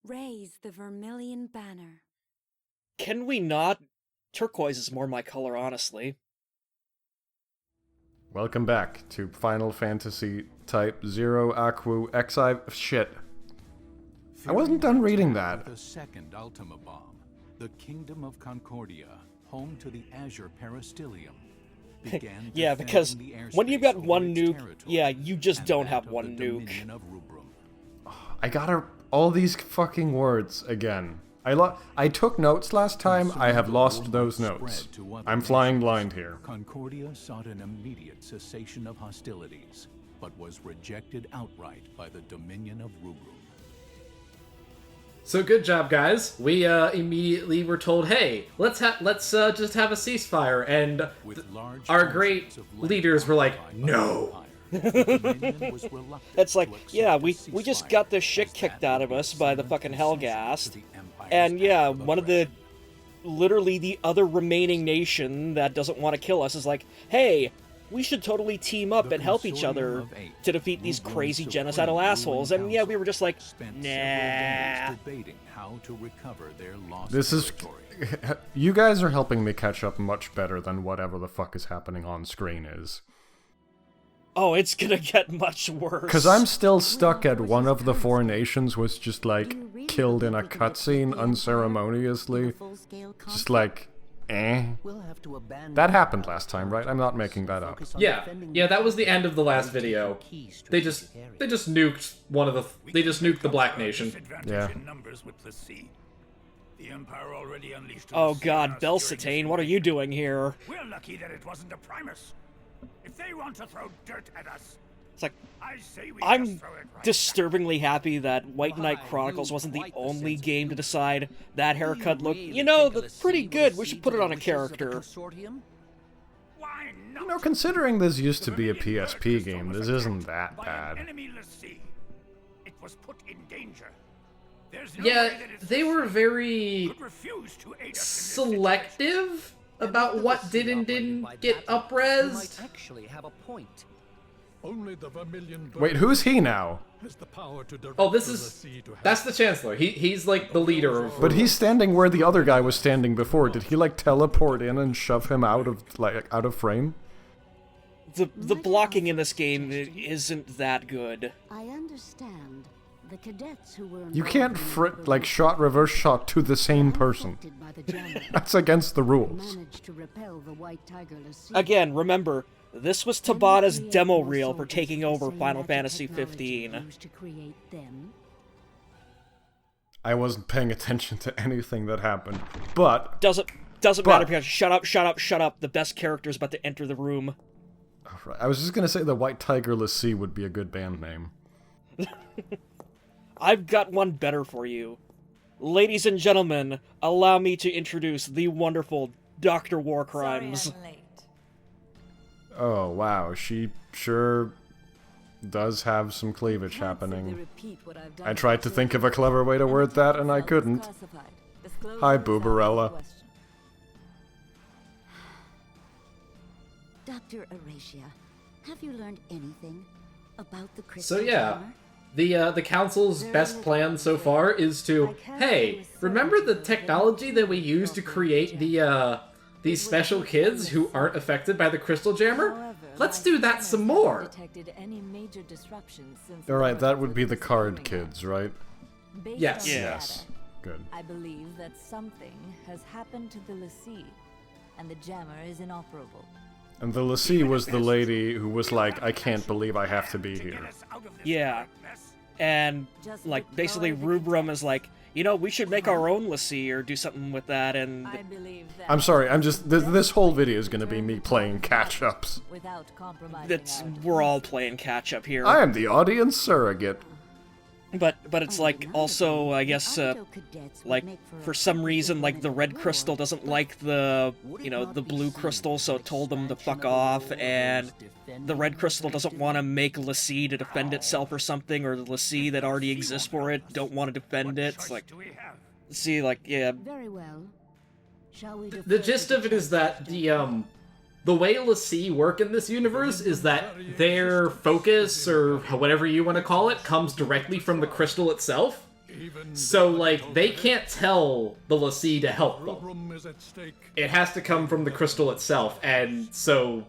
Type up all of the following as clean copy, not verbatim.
Raise the vermilion banner. Can we not? Turquoise is more my color, honestly. Welcome back to Final Fantasy Type-0 Aquu Xi... Shit. I wasn't done reading that. The second Ultima Bomb, the Kingdom of Concordia, home to the Azure Peristylium, began Yeah, because when you've got one nuke, yeah, you just don't have one nuke. I got all these fucking words again. I took notes last time, I have lost those notes. I'm flying blind here. Concordia sought an immediate cessation of hostilities, but was rejected outright by the Dominion of Rubrum. So good job, guys. We immediately were told, hey, let's just have a ceasefire, and our great leaders were like, no. It's like, yeah, we just got the shit kicked out of us by the fucking Helghast, and yeah, one of the, literally the other remaining nation that doesn't want to kill us is like, hey, we should totally team up and help each other to defeat these crazy genocidal assholes, and yeah, we were just like, nah. This is... You guys are helping me catch up much better than whatever the fuck is happening on screen is. Oh, it's gonna get much worse. Because I'm still stuck at one of the four nations was just, like, killed in a cutscene unceremoniously. Just like, eh. That happened last time, right? I'm not making that up. Yeah, that was the end of the last video. They just nuked one of the... They just nuked the Black Nation. Yeah. Oh god, Belsatane, what are you doing here? We're lucky that it wasn't a Primus. If they want to throw dirt at us, it's like, I say we I'm just throw it right disturbingly happy that White Knight Chronicles wasn't the only game to decide that haircut look, you know, that's pretty good, we should put it on a character. Why not? You know, considering this used to be a PSP game, this isn't that bad. It was put in danger. Yeah, they were very selective about what did and didn't get up-resed. Wait, who's he now? Oh, that's the Chancellor. He's like the leader of... But he's standing where the other guy was standing before. Did he, like, teleport in and shove him out of frame? The blocking in this game isn't that good. I understand. The cadets who were You can't reverse shot to the same person. That's against the rules. Again, remember, this was Tabata's demo reel for taking over Final Fantasy 15. I wasn't paying attention to anything that happened, but... Doesn't matter, because shut up, the best character's about to enter the room. Right. I was just gonna say the White Tiger Lassie would be a good band name. I've got one better for you. Ladies and gentlemen, allow me to introduce the wonderful Dr. Warcrimes. Oh, wow, she sure does have some cleavage happening. I tried to think of a clever way to word that, and I couldn't. Hi, Booberella. Dr. Aracia, have you learned anything about the crystal? So yeah, the Council's best plan so far is to, hey, remember the technology that we used to create these special kids who aren't affected by the Crystal Jammer? Let's do that some more! Alright, that would be the card kids, right? Yes. Yes. Good. I believe that something has happened to the Lassie, and the jammer is inoperable. And the Lassie was the lady who was like, I can't believe I have to be here. Yeah. And, like, basically Rubrum is like, you know, we should make our own Lassie or do something with that, and... I'm sorry, I'm just... This whole video is gonna be me playing catch-ups. We're all playing catch-up here. I am the audience surrogate. But it's like, also, I guess, like, for some reason, like, the red crystal doesn't like the, you know, the blue crystal, so it told them to fuck off, and the red crystal doesn't want to make Lassie to defend itself or something, or the Lassie that already exists for it don't want to defend it. It's like, see, like, yeah. Very well. Shall we The gist of it is that the way Lassie work in this universe is that their focus, or whatever you want to call it, comes directly from the crystal itself. So, like, they can't tell the l'Cie to help them. room is at stake. It has to come from the crystal itself, and so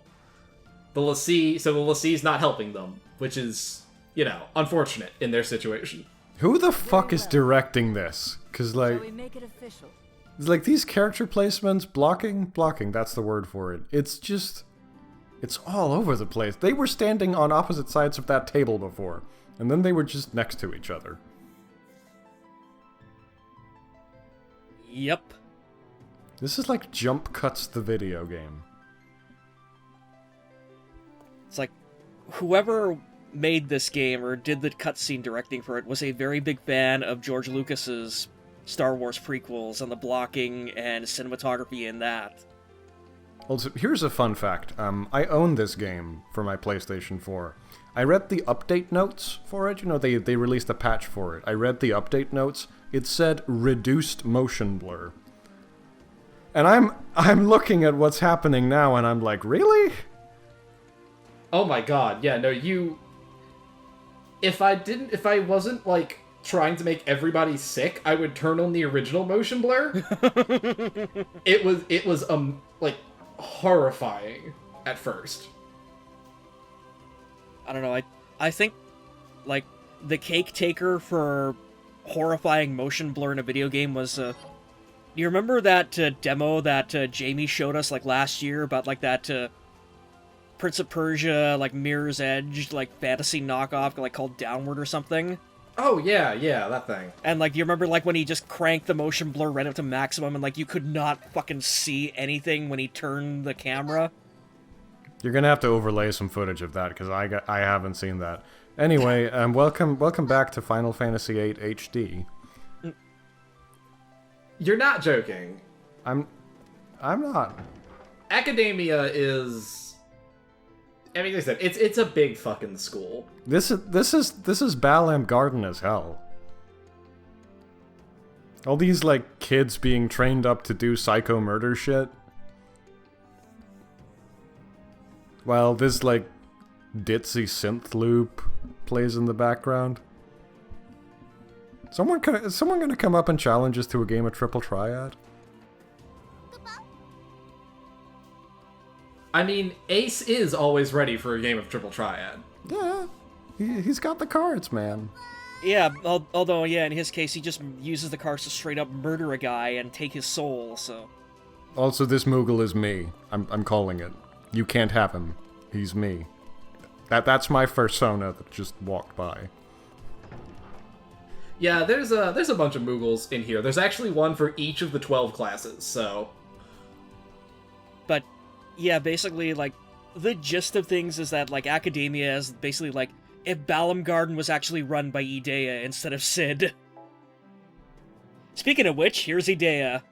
the l'Cie's not helping them, which is, you know, unfortunate in their situation. Who the fuck is directing this? Because, like, Shall we make it official? it's like these character placements, blocking, that's the word for it. It's just, it's all over the place. They were standing on opposite sides of that table before, and then they were just next to each other. Yep. This is like Jump Cuts the video game. It's like, whoever made this game or did the cutscene directing for it was a very big fan of George Lucas's Star Wars prequels and the blocking and cinematography in that. Also, here's a fun fact. I own this game for my PlayStation 4. I read the update notes for it. You know, they released a patch for it. I read the update notes. It said reduced motion blur. And I'm looking at what's happening now and I'm like, really? Oh my god, yeah, no, you... If I wasn't, like, trying to make everybody sick, I would turn on the original motion blur. It was, like, horrifying at first. I don't know, I think, like, the cake taker for horrifying motion blur in a video game was, you remember that demo that Jamie showed us, like, last year about, like, that, Prince of Persia, like, Mirror's Edge, like, fantasy knockoff, like, called Downward or something? Oh, yeah, that thing. And, like, you remember, like, when he just cranked the motion blur right up to maximum and, like, you could not fucking see anything when he turned the camera? You're gonna have to overlay some footage of that, because I haven't seen that. Anyway, welcome back to Final Fantasy VIII HD. You're not joking. I'm not. Academia is... I mean, like I said, it's a big fucking school. This is Balam Garden as hell. All these, like, kids being trained up to do psycho murder shit. While this, like, ditzy synth loop plays in the background. Is someone gonna come up and challenge us to a game of Triple Triad? I mean, Ace is always ready for a game of Triple Triad. Yeah, he's got the cards, man. Yeah, although, yeah, in his case, he just uses the cards to straight up murder a guy and take his soul, so... Also, this Moogle is me. I'm calling it. You can't have him. He's me. That's my Fursona that just walked by. Yeah, there's a bunch of Moogles in here. There's actually one for each of the 12 classes, so... But, yeah, basically, like, the gist of things is that, like, Academia is basically, like, if Balam Garden was actually run by Idea instead of Sid. Speaking of which, here's Idea.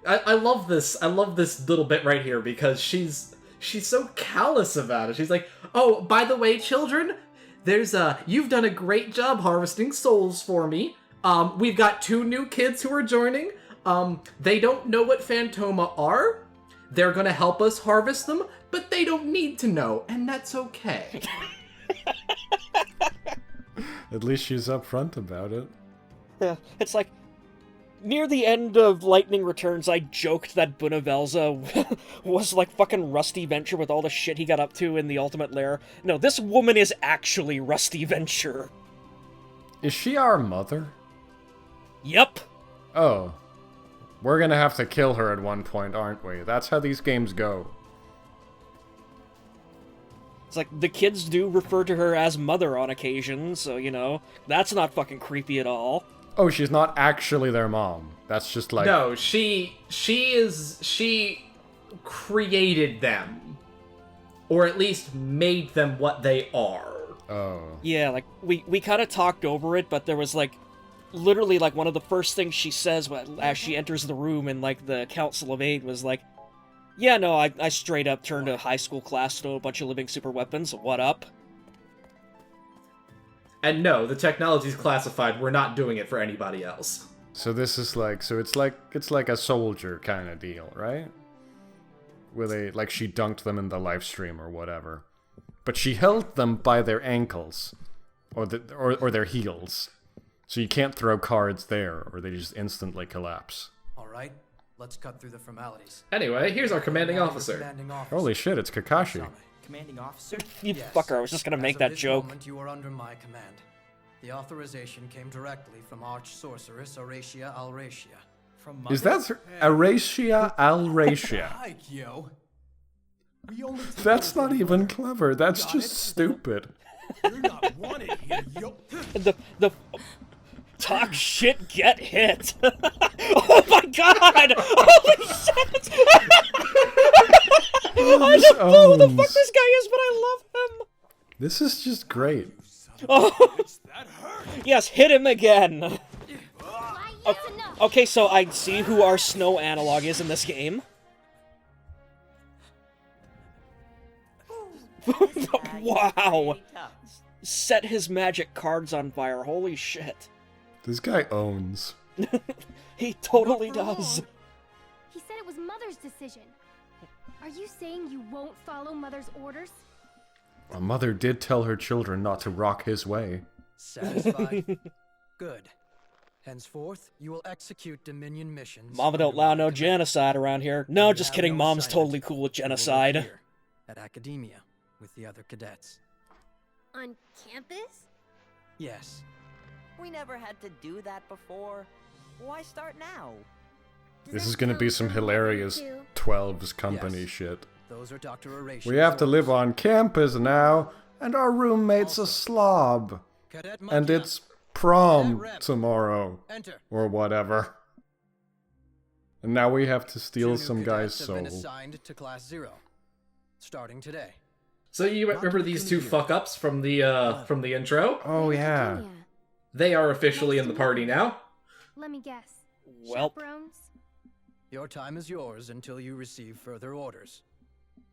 I love this little bit right here, because she's so callous about it. She's like, oh, by the way, children, you've done a great job harvesting souls for me. We've got 2 new kids who are joining. They don't know what Phantoma are. They're gonna help us harvest them, but they don't need to know, and that's okay. At least she's upfront about it. Yeah, it's like, near the end of Lightning Returns, I joked that Bunavelza was like fucking Rusty Venture with all the shit he got up to in the Ultimate Lair. No, this woman is actually Rusty Venture. Is she our mother? Yep. Oh. We're gonna have to kill her at one point, aren't we? That's how these games go. It's like, the kids do refer to her as Mother on occasion, so, you know, that's not fucking creepy at all. Oh, she's not actually their mom. That's just like... No, she created them. Or at least made them what they are. Oh. Yeah, like, we kind of talked over it, but there was, like, literally, like, one of the first things she says as she enters the room in, like, the Council of 8 was like, yeah, no, I straight up turned a high school class to a bunch of living super weapons, what up? And no, the technology's classified, we're not doing it for anybody else. So this is like, it's like a soldier kind of deal, right? Where they, like, she dunked them in the live stream or whatever. But she held them by their ankles. Or their heels. So you can't throw cards there, or they just instantly collapse. All right, let's cut through the formalities. Anyway, here's our commanding officer. Holy shit, it's Kakashi. Commanding officer? You Yes. fucker, I was just gonna make that joke. Moment, you are under my command. The authorization came directly from Arch-Sorceress Aracia Alracia. From Is that Aracia Alracia? Hike, yo. We only That's not even clever. That's just stupid. You're not wanted here, yo. The talk shit, get hit. Oh my god! Holy shit! I don't know who the fuck this guy is, but I love him. This is just great. Oh, That hurt. yes, hit him again. Okay, so I see who our snow analog is in this game. Wow. Set his magic cards on fire. Holy shit. This guy owns. He totally does. He said it was Mother's decision. Are you saying you won't follow Mother's orders? A mother did tell her children not to rock his way. Satisfied? Good. Henceforth, you will execute Dominion missions. Mama don't allow no genocide around here. No, just kidding. Mom's totally cool with genocide. At academia, with the other cadets. On campus? Yes. We never had to do that before. Why start now? This is gonna be some hilarious 12's company Yes. shit. Those are Dr. Aracia's We have to live orders. on campus now, and our roommate's a slob. Cadet And Machina, it's prom Rep. tomorrow. enter. Or whatever. And now we have to steal 2 new some guy's cadets have been soul. assigned to Class 0. Starting today. So you remember these two fuck-ups from the intro? Oh yeah. Academia. They are officially in the party now. Let me guess. Welp. Chaperones? Your time is yours until you receive further orders.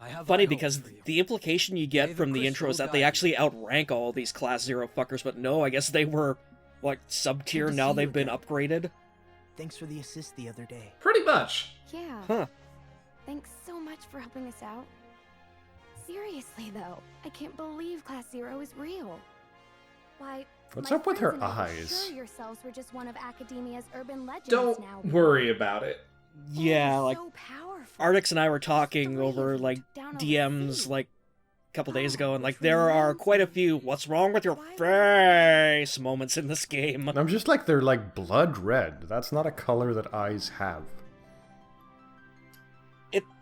I have Funny high because hopes for you. the implication you May get the from the intro is crystal that they guide actually outrank all these Class 0 fuckers, but no, I guess they were, like, sub-tier, Good to now see they've you been again. upgraded. Thanks for the assist the other day. Pretty much. Yeah. Huh. Thanks so much for helping us out. Seriously, though, I can't believe Class 0 is real. Why, What's my up with friends her and I were eyes? Sure yourselves were just one of Academia's urban legends Don't now. worry about it. Yeah, They're like, so powerful. Ardix and I were talking Three over, like, down on the DMs, sea. like, a couple days ago, and, like, Which there are reminds quite a me, few what's wrong with your why face moments in this game. I'm just like, they're like blood red. That's not a color that eyes have.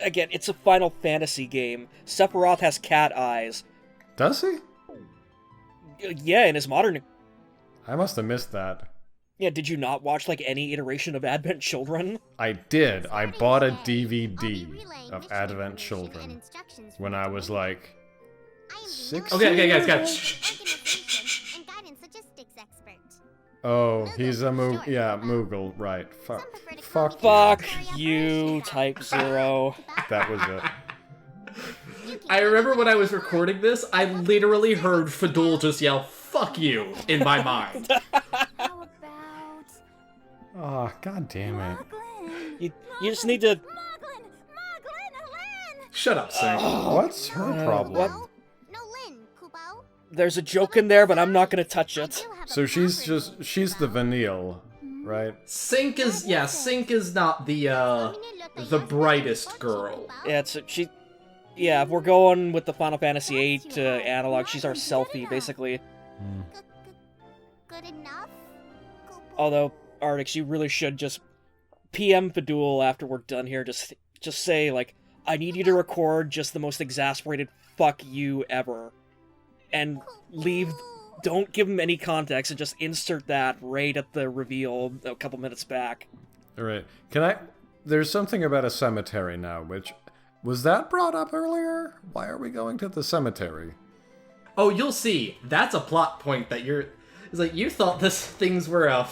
Again, it's a Final Fantasy game. Sephiroth has cat eyes. Does he? Yeah, in his modern... I must have missed that. Yeah, did you not watch, like, any iteration of Advent Children? I did. I bought a DVD of Advent Children when I was like 6. Okay, guys. Shh. Oh, he's a Moogle, right. Fuck. Fuck you, Type-0. That was it. I remember when I was recording this, I literally heard Fadul just yell, "Fuck you," in my mind. How about Oh, god damn it. Moglin? You just need to... Moglin! Moglin! Shut up, Sing. What's her problem? what? No, Lin, Kubo. There's a joke in there, but I'm not gonna touch it. So she's the vanille, right? Sync is not the brightest girl. Yeah, Yeah, if we're going with the Final Fantasy VIII analog, she's our selfie, basically. Good enough? Although, Ardix, you really should just PM Fadul after we're done here. Just say, like, I need you to record just the most exasperated fuck you ever. And leave... Don't give him any context and just insert that right at the reveal a couple minutes back. Alright. There's something about a cemetery now, which... Was that brought up earlier? Why are we going to the cemetery? Oh, you'll see. That's a plot point that it's like, you thought things were,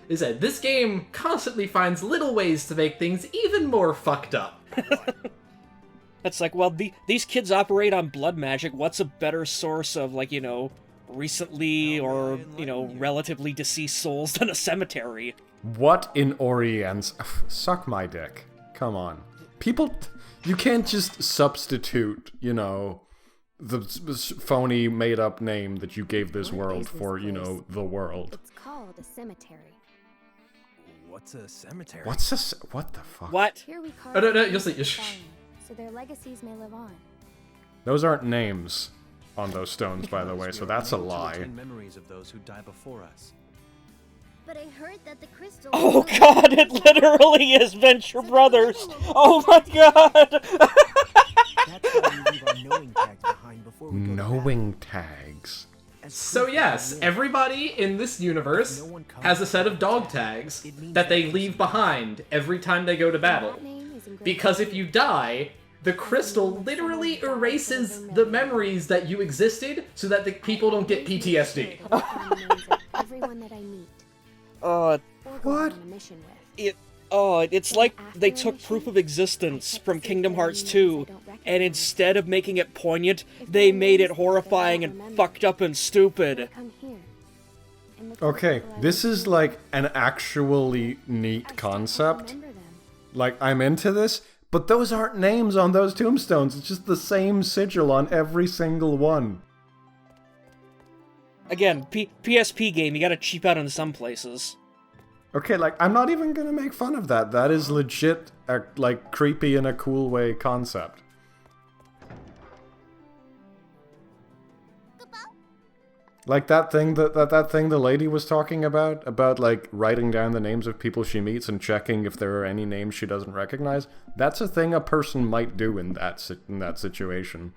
this game constantly finds little ways to make things even more fucked up. It's like, well, these kids operate on blood magic. What's a better source of, like, recently or, relatively deceased souls than a cemetery? What in Orient's... Suck my dick. Come on. People... You can't just substitute, phony made-up name that you gave this What world is this for, you place? know, the world. It's called a cemetery. What's a cemetery? What the fuck? What? Here we carve Oh, no, names you'll see. of the fallen, so their legacies may live on. Those aren't names on those stones, by the way, so that's a lie. Memories of those who die before us. But I heard that the crystal. Oh god, it literally is Venture Brothers! Oh my god! That's why we leave our knowing tags behind before we go to Knowing tags. So yes, everybody in this universe has a set of dog tags that they leave behind every time they go to battle. Because if you die, the crystal literally erases the memories that you existed so that the people don't get PTSD. Everyone that I meet. What? It's like they took proof of existence from Kingdom Hearts 2, and instead of making it poignant, they made it horrifying and fucked up and stupid. Okay, this is like an actually neat concept. Like, I'm into this, but those aren't names on those tombstones. It's just the same sigil on every single one. Again, PSP game, you gotta cheap out in some places. Okay, like, I'm not even gonna make fun of that. That is legit, like, creepy in a cool way concept. Like that thing that thing the lady was talking about like writing down the names of people she meets and checking if there are any names she doesn't recognize. That's a thing a person might do in that situation.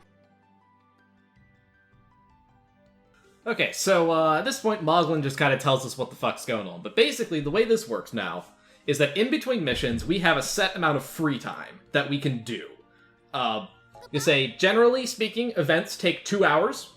Okay, so at this point, Moglin just kind of tells us what the fuck's going on. But basically, the way this works now is that in between missions, we have a set amount of free time that we can do. You say, generally speaking, events take 2 hours.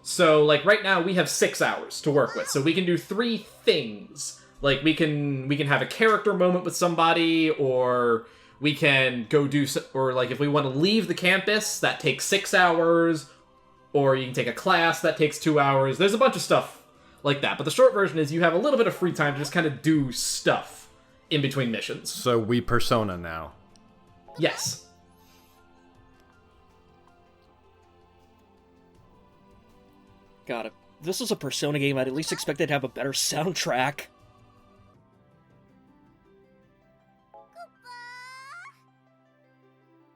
So, like, right now, we have 6 hours to work with. So we can do 3 things. Like, we can have a character moment with somebody, or we can go do... Or, like, if we want to leave the campus, that takes 6 hours... Or you can take a class, that takes 2 hours. There's a bunch of stuff like that. But the short version is you have a little bit of free time to just kind of do stuff in between missions. So we Persona now. Yes. God, if this was a Persona game, I'd at least expect it to have a better soundtrack.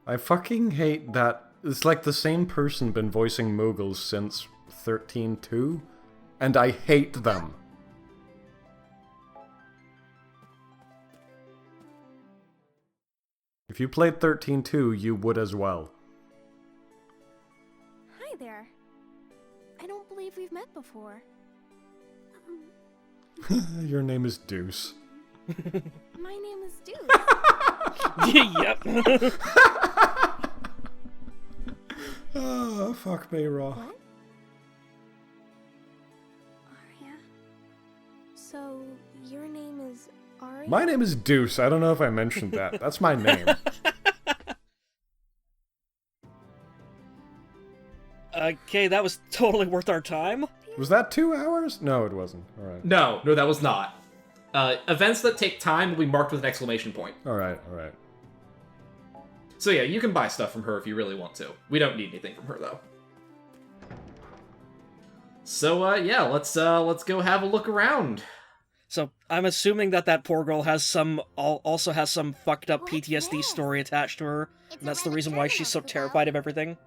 I fucking hate that. It's like the same person been voicing Moogles since 13.2, and I hate them. If you played 13.2, you would as well. Hi there. I don't believe we've met before. Your name is Deuce. My name is Deuce. Yep. Oh, fuck me, Raw. What? Arya? So, your name is Arya? My name is Deuce. I don't know if I mentioned that. That's my name. Okay, that was totally worth our time. Was that 2 hours? No, it wasn't. Alright. No, that was not. Events that take time will be marked with an exclamation point. Alright. So yeah, you can buy stuff from her if you really want to. We don't need anything from her, though. So, yeah, let's go have a look around. So, I'm assuming that poor girl has also has some fucked up PTSD story attached to her, and that's the reason why she's so terrified of everything.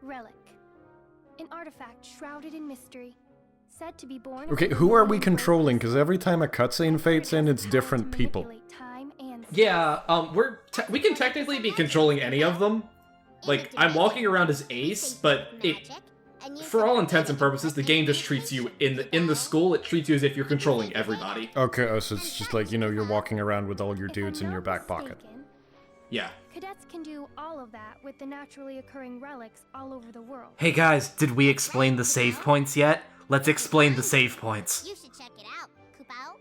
Relic. An artifact shrouded in mystery. Said to be born... Okay, who are we controlling? Because every time a cutscene fades in, it's different people. Yeah, we can technically be controlling any of them. Like, I'm walking around as Ace, but for all intents and purposes, the game just treats you, in the school, it treats you as if you're controlling everybody. Okay, so it's just like, you know, you're walking around with all your dudes in your back pocket. Yeah. Cadets can do all of that with the naturally occurring relics all over the world. Hey guys, did we explain the save points yet? Let's explain the save points. You should check it out, Kupao.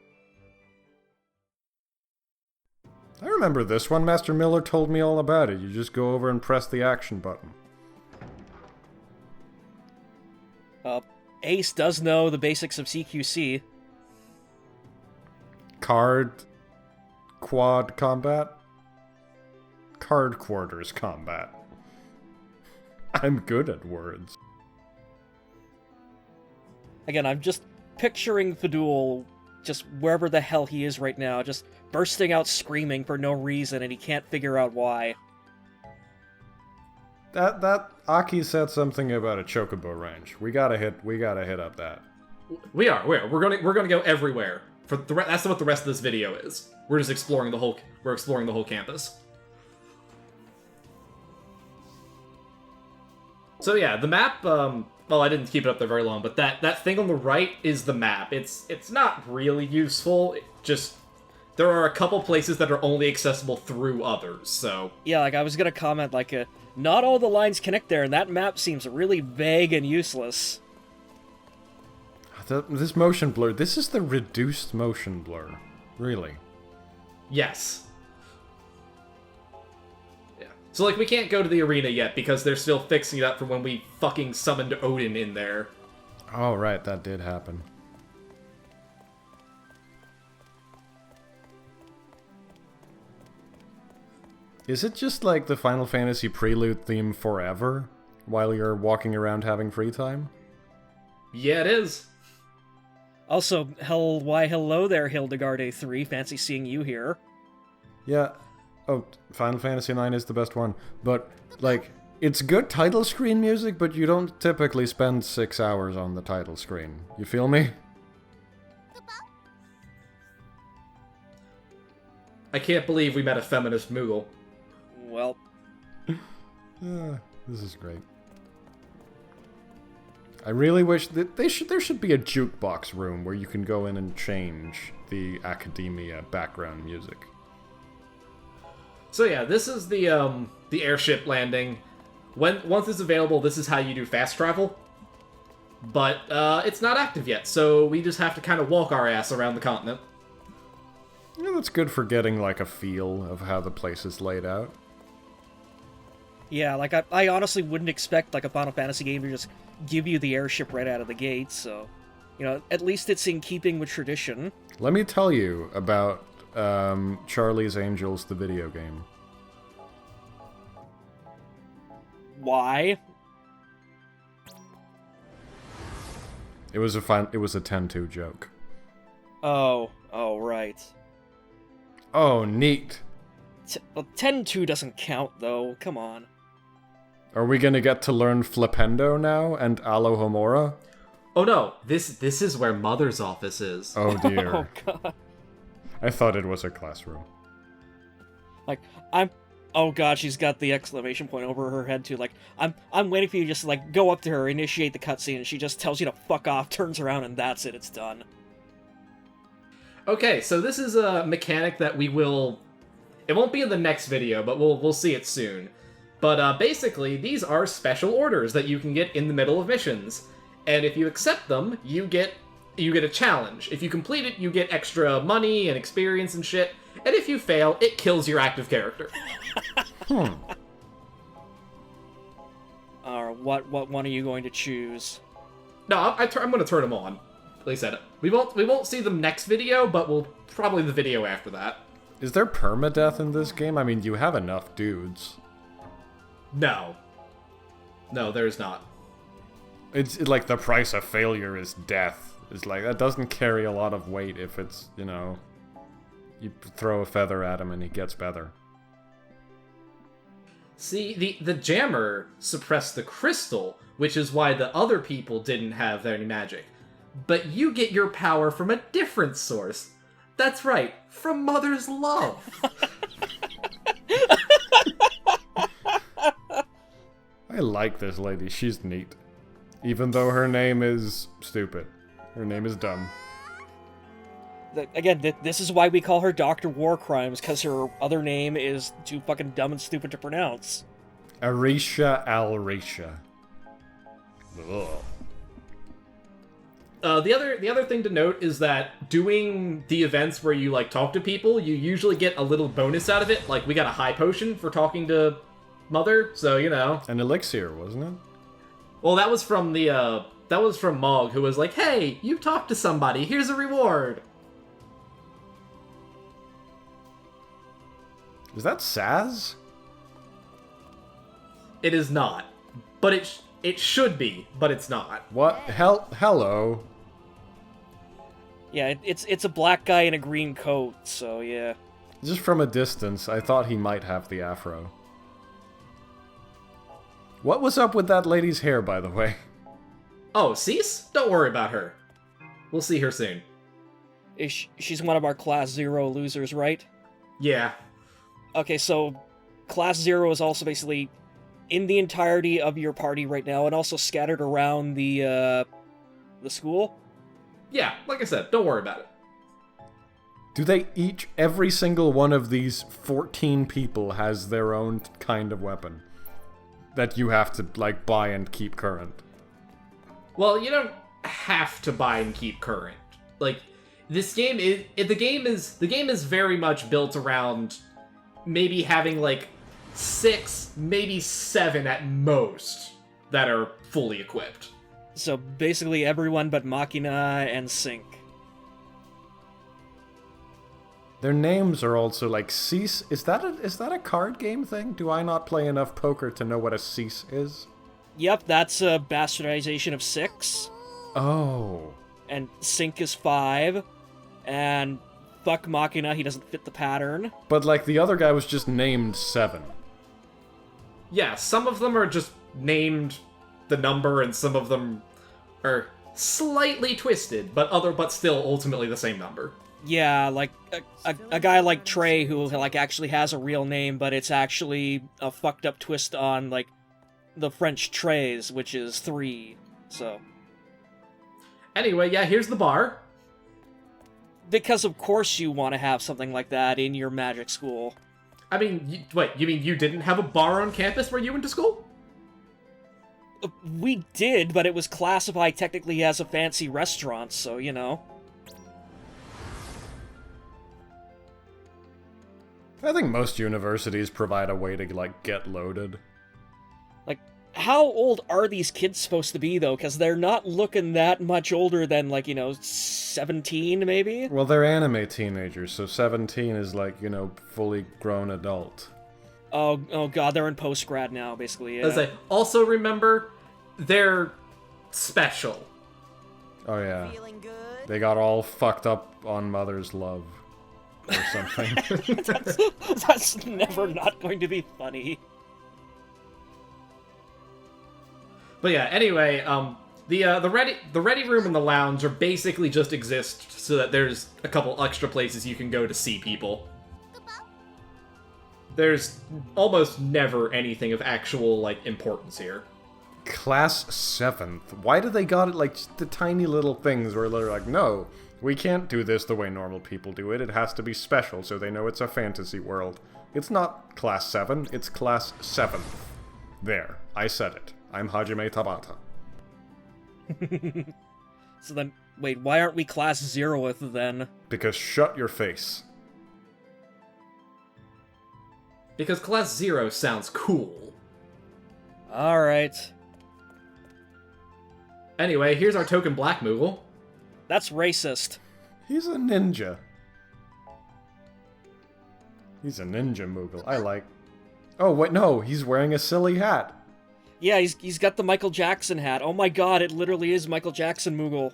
I remember this one. Master Miller told me all about it. You just go over and press the action button. Ace does know the basics of CQC. Quad combat? Card quarters combat. I'm good at words. Again, I'm just picturing Fadul just wherever the hell he is right now, just bursting out screaming for no reason, and he can't figure out why. That Aki said something about a chocobo ranch. We gotta hit up that. We're gonna go everywhere. That's what the rest of this video is. We're just exploring the whole campus. So yeah, the map, well, I didn't keep it up there very long, but that thing on the right is the map. It's not really useful, there are a couple places that are only accessible through others, so... Yeah, like, I was gonna comment, like, not all the lines connect there, and that map seems really vague and useless. This motion blur, this is the reduced motion blur. Really. Yes. Yeah. So, like, we can't go to the arena yet, because they're still fixing it up for when we fucking summoned Odin in there. Oh, right, that did happen. Is it just like the Final Fantasy Prelude theme forever, while you're walking around having free time? Yeah, it is. Also, why hello there, Hildegard A3, fancy seeing you here. Yeah, oh, Final Fantasy IX is the best one, but, like, it's good title screen music, but you don't typically spend 6 hours on the title screen. You feel me? I can't believe we met a feminist Moogle. Well. This is great. I really wish that there should be a jukebox room where you can go in and change the academia background music. So yeah, this is the airship landing. Once it's available, this is how you do fast travel. But it's not active yet, so we just have to kind of walk our ass around the continent. Yeah, that's good for getting like a feel of how the place is laid out. Yeah, like, I honestly wouldn't expect, like, a Final Fantasy game to just give you the airship right out of the gate, so... You know, at least it's in keeping with tradition. Let me tell you about Charlie's Angels, the video game. Why? It was a 10-2 joke. Oh, right. Oh, neat. Well, 10-2 doesn't count, though. Come on. Are we gonna get to learn Flipendo now and Alohomora? Oh no, this is where Mother's office is. Oh dear. Oh god. I thought it was a classroom. Like, oh god, she's got the exclamation point over her head too. Like, I'm waiting for you to just, like, go up to her, initiate the cutscene, and she just tells you to fuck off, turns around, and that's it, it's done. Okay, so this is a mechanic that we will... It won't be in the next video, but we'll see it soon. But basically, these are special orders that you can get in the middle of missions. And if you accept them, you get a challenge. If you complete it, you get extra money and experience and shit. And if you fail, it kills your active character. What one are you going to choose? No, I'm going to turn them on. Like I said, we won't see them next video, but we'll probably the video after that. Is there permadeath in this game? I mean, you have enough dudes. No. No, there's not. It's like the price of failure is death. It's like, that doesn't carry a lot of weight if it's, you know, you throw a feather at him and he gets better. See, the jammer suppressed the crystal, which is why the other people didn't have any magic. But you get your power from a different source. That's right, from Mother's love. I like this lady, she's neat. Even though her name is stupid. Her name is dumb. Again, this is why we call her Dr. Warcrimes, because her other name is too fucking dumb and stupid to pronounce. Arisha Alrisha. Ugh. The other thing to note is that doing the events where you, like, talk to people, you usually get a little bonus out of it. Like, we got a high potion for talking to Mother, so, you know. An elixir, wasn't it? Well, that was from Mog, who was like, hey, you talked to somebody, here's a reward. Is that Saz? It is not. but it should be, but it's not. What? Hello? Yeah, it's a black guy in a green coat, so yeah. Just from a distance, I thought he might have the afro. What was up with that lady's hair, by the way? Oh, Cease? Don't worry about her. We'll see her soon. She's one of our Class 0 losers, right? Yeah. Okay, so Class 0 is also basically in the entirety of your party right now, and also scattered around the school? Yeah, like I said, don't worry about it. Do they every single one of these 14 people has their own kind of weapon that you have to, like, buy and keep current? Well, you don't have to buy and keep current. Like, this game is... The game is very much built around maybe having, like, 6, maybe 7 at most that are fully equipped. So basically everyone but Machina and Sync. Their names are also like Cease. Is that a card game thing? Do I not play enough poker to know what a Cease is? Yep, that's a bastardization of 6. Oh. And Sync is 5. And fuck Machina, he doesn't fit the pattern. But like the other guy was just named 7. Yeah, some of them are just named the number, and some of them are slightly twisted, but still ultimately the same number. Yeah, like a guy like Trey who like actually has a real name, but it's actually a fucked up twist on like the French Treys, which is 3. So anyway, yeah, here's the bar. Because of course you want to have something like that in your magic school. I mean, wait, you mean you didn't have a bar on campus where you went to school? We did, but it was classified technically as a fancy restaurant, so, you know. I think most universities provide a way to, like, get loaded. Like, how old are these kids supposed to be, though? Because they're not looking that much older than, like, you know, 17, maybe? Well, they're anime teenagers, so 17 is, like, you know, fully grown adult. Oh god, they're in post-grad now, basically, yeah. Also remember, they're special. Oh, yeah. They got all fucked up on Mother's Love. Or something. that's never not going to be funny. But yeah, anyway, the ready room and the lounge are basically just exist so that there's a couple extra places you can go to see people. There's almost never anything of actual, like, importance here. Class 7th. Why do they got it, like, the tiny little things where they're like, no, we can't do this the way normal people do it. It has to be special so they know it's a fantasy world. It's not Class 7, it's Class 7th. There, I said it. I'm Hajime Tabata. So then, wait, why aren't we Class 0th then? Because shut your face. Because Class 0 sounds cool. Alright. Anyway, here's our token Black Moogle. That's racist. He's a ninja. He's a ninja Moogle. I like... Oh, wait, no, he's wearing a silly hat. Yeah, he's got the Michael Jackson hat. Oh my god, it literally is Michael Jackson Moogle.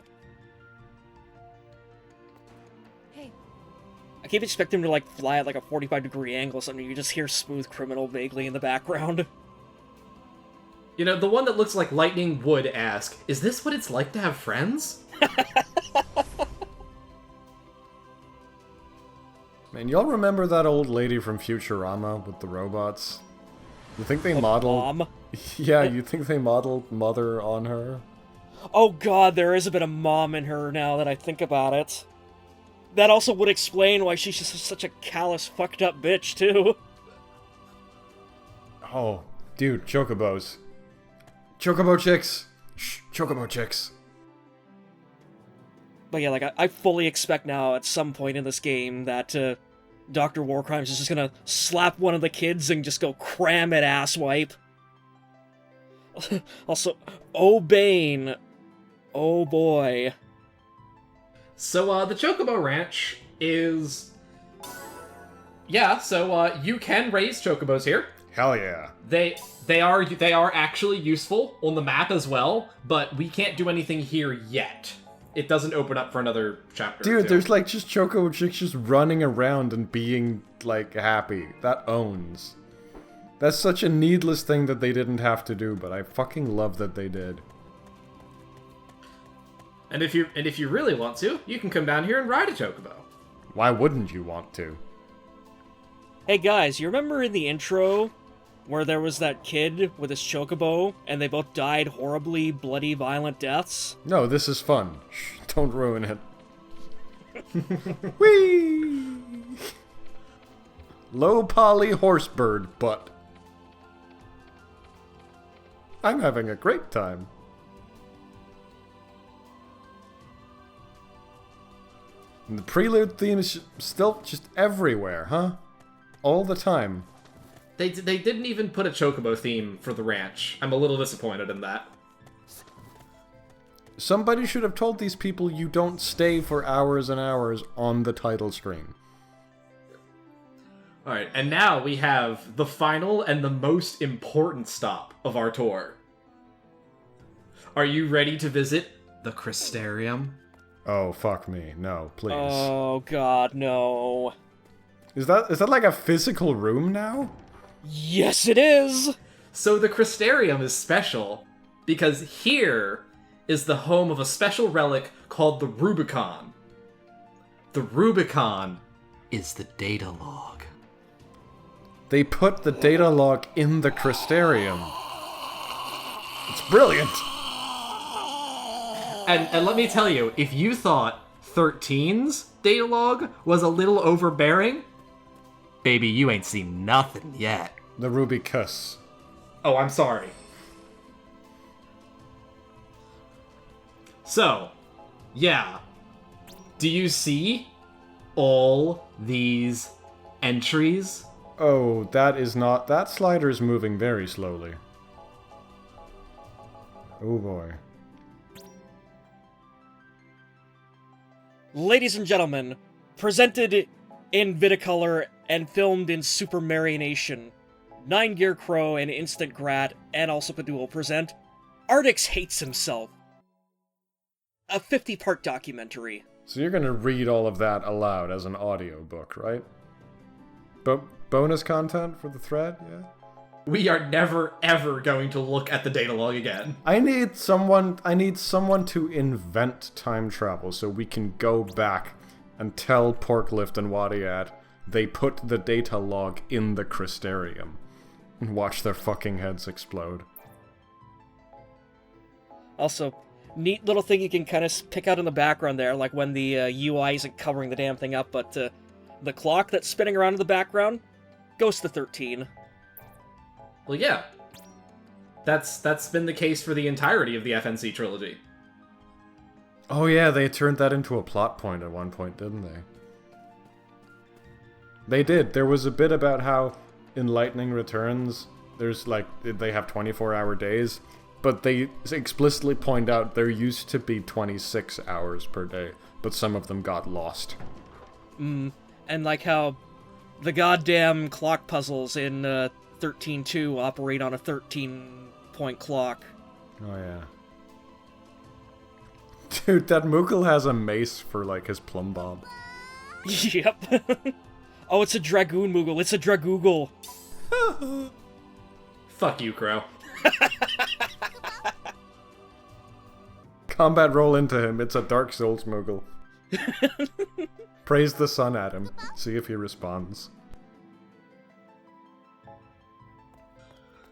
Hey. I keep expecting him to, like, fly at, like, a 45-degree angle or something. You just hear Smooth Criminal vaguely in the background. You know, the one that looks like Lightning would ask, is this what it's like to have friends? Man, y'all remember that old lady from Futurama with the robots? You think they modeled... Mom? Yeah, you think they modeled Mother on her? Oh god, there is a bit of mom in her now that I think about it. That also would explain why she's just such a callous, fucked up bitch, too. Oh, dude, chocobos. Chocobo chicks! Shh, chocobo chicks. But yeah, like, I fully expect now, at some point in this game, that, Dr. Warcrimes is just gonna slap one of the kids and just go cram it asswipe. Also, oh Bane. Oh boy. So, the Chocobo Ranch is... Yeah, so, you can raise Chocobos here. Hell yeah. They are actually useful on the map as well, but we can't do anything here yet. It doesn't open up for another chapter. Dude, there's like just Chocobo chicks just running around and being like happy. That owns. That's such a needless thing that they didn't have to do, but I fucking love that they did. And if you really want to, you can come down here and ride a Chocobo. Why wouldn't you want to? Hey guys, you remember in the intro where there was that kid with his chocobo and they both died horribly, bloody, violent deaths? No, this is fun. Shh, don't ruin it. Whee! Low poly horsebird butt. I'm having a great time. And the prelude theme is still just everywhere, huh? All the time. They didn't even put a Chocobo theme for the ranch. I'm a little disappointed in that. Somebody should have told these people you don't stay for hours and hours on the title screen. Alright, and now we have the final and the most important stop of our tour. Are you ready to visit the Crystarium? Oh, fuck me. No, please. Oh god, no. Is that like a physical room now? Yes, it is! So the Crystarium is special because here is the home of a special relic called the Rubicon. The Rubicon is the data log. They put the data log in the Crystarium. It's brilliant! And let me tell you, if you thought 13's data log was a little overbearing, baby, you ain't seen nothing yet. The Ruby Cuss. Oh, I'm sorry. So, yeah. Do you see all these entries? Oh, that slider's moving very slowly. Oh boy. Ladies and gentlemen, presented in Viticolor and filmed in Super Marionation, 9 Gear Crow and Instant Grat and also Paduel present Artix Hates Himself, a 50-part documentary. So you're gonna read all of that aloud as an audiobook, right? But bonus content for the thread, yeah? We are never, ever going to look at the data log again. I need someone to invent time travel so we can go back and tell Porklift and Wadiat they put the data log in the Crystarium and watch their fucking heads explode. Also, neat little thing you can kind of pick out in the background there, like when the UI isn't covering the damn thing up, but the clock that's spinning around in the background goes to 13. Well, yeah. That's been the case for the entirety of the FNC trilogy. Oh yeah, they turned that into a plot point at one point, didn't they? They did. There was a bit about how in Lightning Returns, there's like, they have 24-hour days, but they explicitly point out there used to be 26 hours per day, but some of them got lost. And like how the goddamn clock puzzles in 13.2 operate on a 13-point clock. Oh yeah. Dude, that Moogle has a mace for, like, his plumb bob. Yep. Oh, it's a Dragoon Moogle. It's a Dragoogle. Fuck you, Crow. Combat roll into him. It's a Dark Souls Moogle. Praise the sun at him. See if he responds.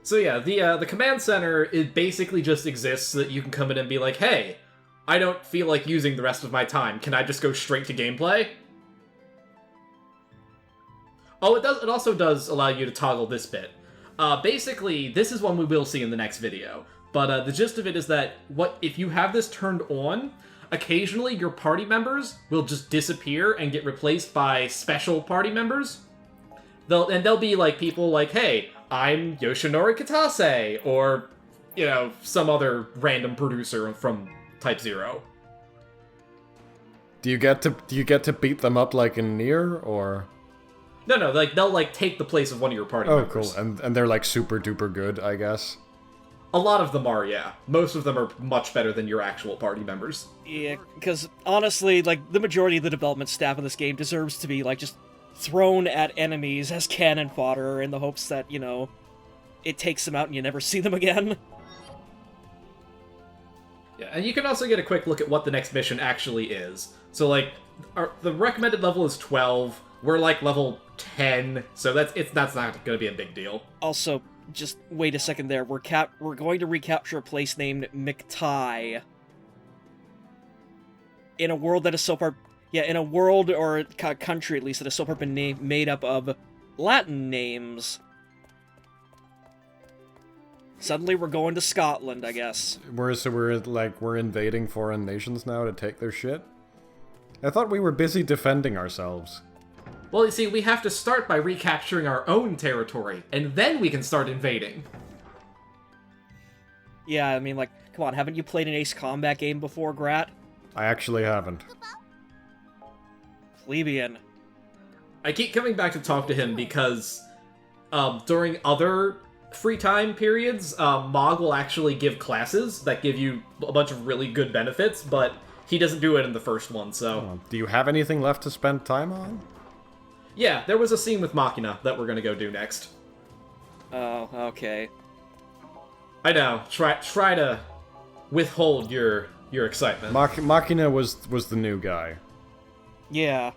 So yeah, the command center, it basically just exists so that you can come in and be like, hey, I don't feel like using the rest of my time. Can I just go straight to gameplay? Oh, it also does allow you to toggle this bit. Basically, this is one we will see in the next video. But the gist of it is that if you have this turned on, occasionally your party members will just disappear and get replaced by special party members. They'll be like people like, hey, I'm Yoshinori Katase, or, you know, some other random producer from Type-0. Do you get to beat them up like in Nier, or? No, like, they'll, like, take the place of one of your party Oh, members. cool. And they're, like, super duper good, I guess. A lot of them are, yeah. Most of them are much better than your actual party members. Yeah, because honestly, like, the majority of the development staff in this game deserves to be, like, just thrown at enemies as cannon fodder in the hopes that, you know, it takes them out and you never see them again. Yeah, and you can also get a quick look at what the next mission actually is. So, like, the recommended level is 12. We're, like, level 10, so that's not going to be a big deal. Also, just wait a second there. We're going to recapture a place named McTie. In a world that is so far... Yeah, in a world, or a country at least, that has so far been made up of Latin names. Suddenly we're going to Scotland, I guess. We're invading foreign nations now to take their shit? I thought we were busy defending ourselves. Well, you see, we have to start by recapturing our own territory, and then we can start invading. Yeah, I mean, like, come on, haven't you played an Ace Combat game before, Grat? I actually haven't. Plebeian. I keep coming back to talk to him because during other free time periods, Mog will actually give classes that give you a bunch of really good benefits, but he doesn't do it in the first one, so... Do you have anything left to spend time on? Yeah, there was a scene with Machina that we're gonna go do next. Oh, okay. I know. Try to withhold your excitement. Machina was the new guy. Yeah.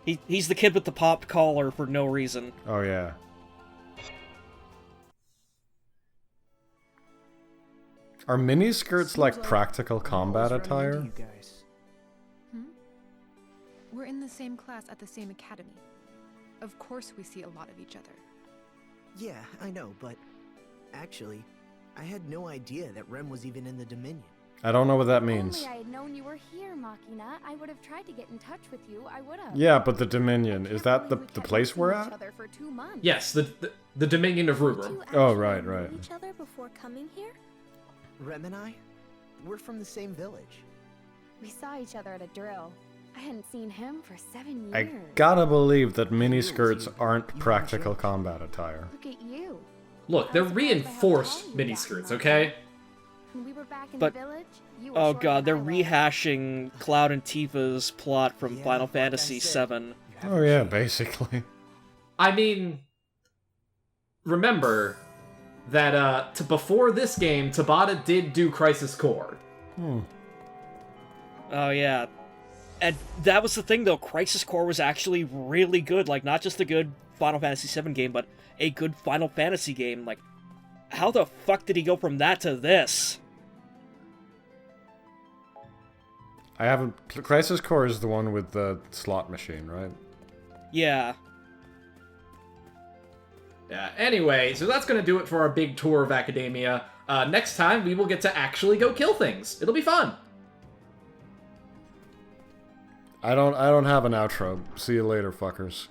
He's the kid with the popped collar for no reason. Oh, yeah. Are miniskirts like practical combat attire? We're in the same class at the same academy. Of course we see a lot of each other. Yeah, I know, but actually, I had no idea that Rem was even in the Dominion. I don't know what that means. Only I had known you were here, Machina. I would have tried to get in touch with you. I would have. Yeah, but the Dominion, is that the place we're at? For 2 months. Yes, the Dominion of Ruru. Oh, right. Each other before coming here? Rem and I, we're from the same village. We saw each other at a drill. I hadn't seen him for 7 years. I gotta believe that miniskirts aren't practical combat attire. Look at you. Look, they're reinforced miniskirts, okay? When we were back in But, the village, you were oh short god, of they're my weight. rehashing Cloud and Tifa's plot from Final Fantasy VII. Oh yeah, basically. I mean, remember that before this game, Tabata did do Crisis Core. Oh yeah. And that was the thing, though. Crisis Core was actually really good. Like, not just a good Final Fantasy VII game, but a good Final Fantasy game. Like, how the fuck did he go from that to this? I haven't... Crisis Core is the one with the slot machine, right? Yeah. Yeah, anyway, so that's gonna do it for our big tour of Academia. Next time, we will get to actually go kill things. It'll be fun. I don't have an outro. See you later, fuckers.